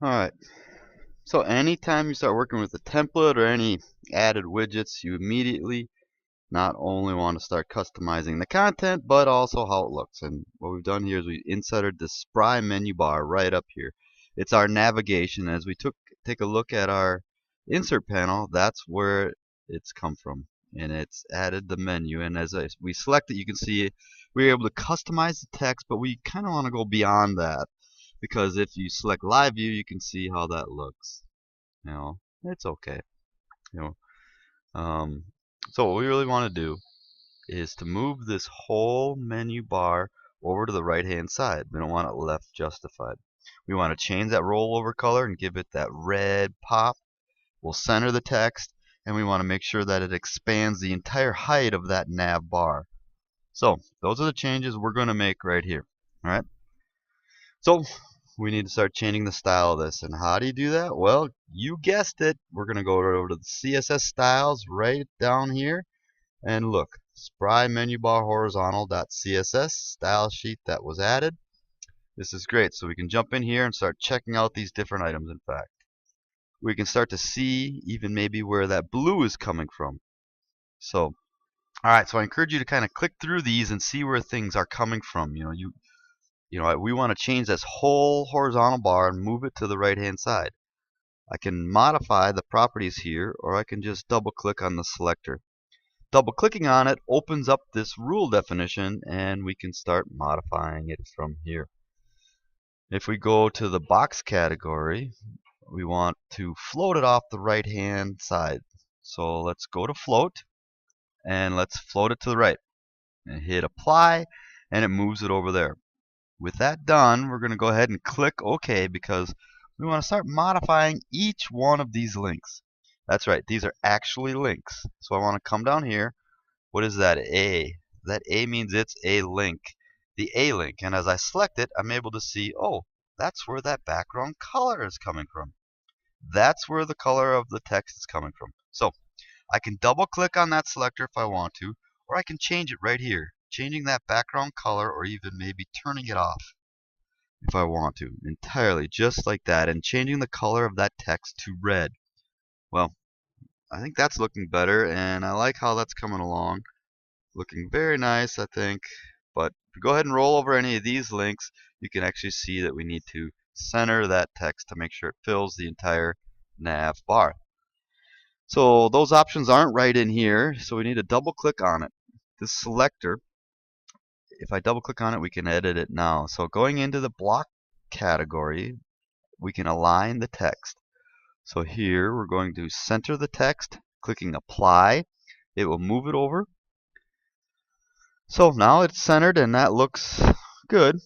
Alright, so anytime you start working with a template or any added widgets, you immediately not only want to start customizing the content, but also how it looks. And what we've done here is we inserted the spry menu bar right up here. It's our navigation. As we take a look at our insert panel, that's where it's come from. And it's added the menu. And as we select it, you can see we're able to customize the text, but we kind of want to go beyond that. Because if you select live view, you can see how that looks. It's okay. You know, um, so what we really want to do is to move this whole menu bar over to the right hand side. We don't want it left justified. We want to change that rollover color and give it that red pop. We'll center the text, and we want to make sure that it expands the entire height of that nav bar. So those are the changes we're going to make right here. All right. So we need to start changing the style of this. And how do you do that? Well, you guessed it. We're going to go right over to the CSS styles right down here. And look, spry menu bar horizontal.css style sheet that was added. This is great. So we can jump in here and start checking out these different items. In fact, we can start to see even maybe where that blue is coming from. So, all right. So I encourage you to kind of click through these and see where things are coming from. We want to change this whole horizontal bar and move it to the right hand side. I can modify the properties here, or I can just double click on the selector. Double clicking on it opens up this rule definition, and we can start modifying it from here. If we go to the box category, we want to float it off the right hand side. So let's go to float, and let's float it to the right and hit apply, and it moves it over there. With that done, we're going to go ahead and click OK, because we want to start modifying each one of these links. That's right, these are actually links. So I want to come down here. What is that A? That A means it's a link. The A link. And as I select it, I'm able to see, oh, that's where that background color is coming from. That's where the color of the text is coming from. So I can double click on that selector if I want to, or I can change it right here, changing that background color, or even maybe turning it off if I want to, entirely just like that, and changing the color of that text to red. Well, I think that's looking better, and I like how that's coming along. Looking very nice, I think. But if we go ahead and roll over any of these links, you can actually see that we need to center that text to make sure it fills the entire nav bar. So those options aren't right in here, so we need to double click on it. This selector, if I double click on it, we can edit it now. So going into the block category, we can align the text. So here we're going to center the text, clicking apply. It will move it over. So now it's centered, and that looks good,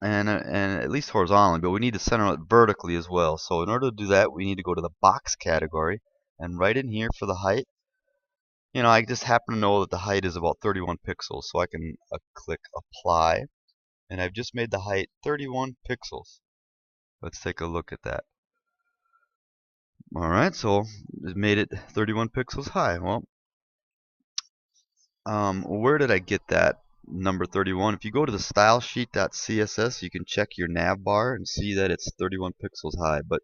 and at least horizontally, but we need to center it vertically as well. So in order to do that, we need to go to the box category, and right in here for the height, I just happen to know that the height is about 31 pixels, so I can click apply, and I've just made the height 31 pixels. Let's take a look at that. Alright, so it made it 31 pixels high. Well, where did I get that number 31? If you go to the stylesheet.css, you can check your nav bar and see that it's 31 pixels high. But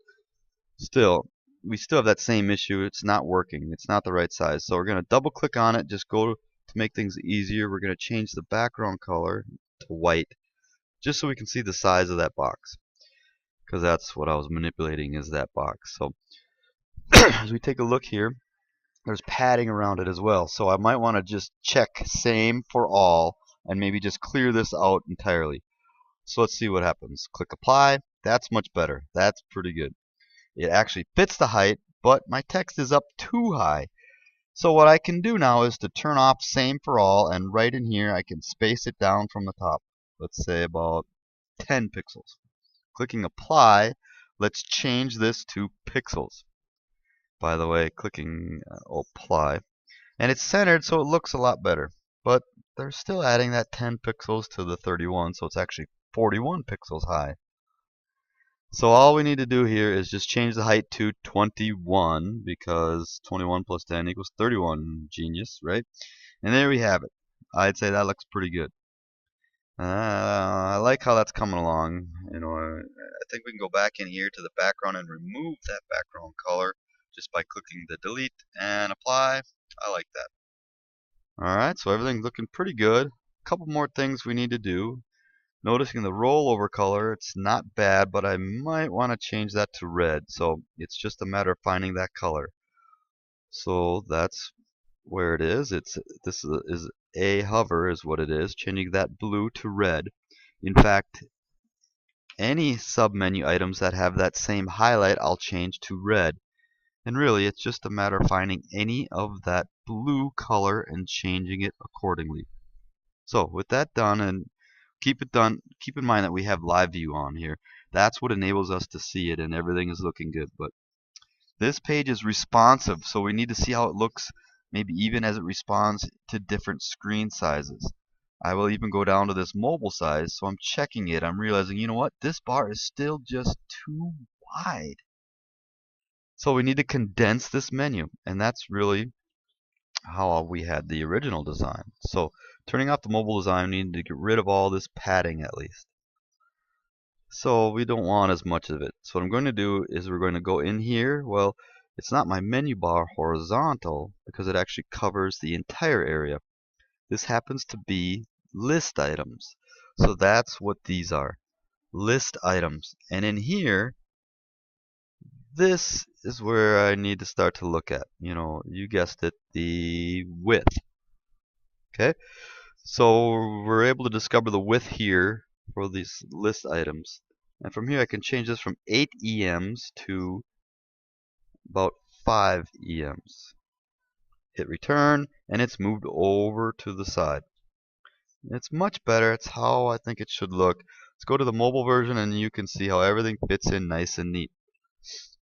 still, we still have that same issue. It's not working. It's not the right size. So we're going to double click on it. Just go to make things easier. We're going to change the background color to white, just so we can see the size of that box, because that's what I was manipulating, is that box. So as we take a look here, there's padding around it as well. So I might want to just check same for all and maybe just clear this out entirely. So let's see what happens. Click apply. That's much better. That's pretty good. It actually fits the height, but my text is up too high. So what I can do now is to turn off same for all, and right in here I can space it down from the top. Let's say about 10 pixels. Clicking apply, let's change this to pixels. By the way, clicking apply, and it's centered, so it looks a lot better. But they're still adding that 10 pixels to the 31, so it's actually 41 pixels high. So all we need to do here is just change the height to 21, because 21 plus 10 equals 31. Genius, right? And there we have it. I'd say that looks pretty good. I like how that's coming along. I think we can go back in here to the background and remove that background color just by clicking the delete and apply. I like that. Alright, so everything's looking pretty good. A couple more things we need to do. Noticing the rollover color, it's not bad, but I might want to change that to red. So it's just a matter of finding that color. So that's where it is. This is a hover is what it is, changing that blue to red. In fact, any submenu items that have that same highlight I'll change to red. And really, it's just a matter of finding any of that blue color and changing it accordingly. So with that done, and keep in mind that we have live view on here. That's what enables us to see it, and everything is looking good. But this page is responsive, so we need to see how it looks, maybe even as it responds to different screen sizes. I will even go down to this mobile size, so I'm checking it. I'm realizing, you know what, this bar is still just too wide. So we need to condense this menu, and that's really how we had the original design. So turning off the mobile design, we need to get rid of all this padding at least. So we don't want as much of it. So what I'm going to do is we're going to go in here. Well, it's not my menu bar horizontal because it actually covers the entire area. This happens to be list items. So that's what these are. List items. And in here, this is where I need to start to look at. You guessed it, the width. Okay? So we're able to discover the width here for these list items. And from here I can change this from 8 EMs to about 5 EMs. Hit return and it's moved over to the side. It's much better. It's how I think it should look. Let's go to the mobile version and you can see how everything fits in nice and neat.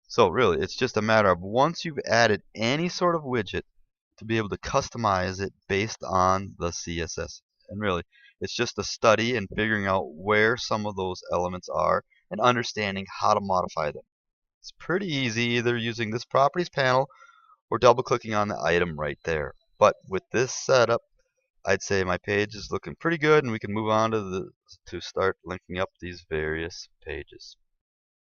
So really, it's just a matter of once you've added any sort of widget to be able to customize it based on the CSS. And really, it's just a study and figuring out where some of those elements are and understanding how to modify them. It's pretty easy either using this properties panel or double clicking on the item right there. But with this setup, I'd say my page is looking pretty good and we can move on to start linking up these various pages.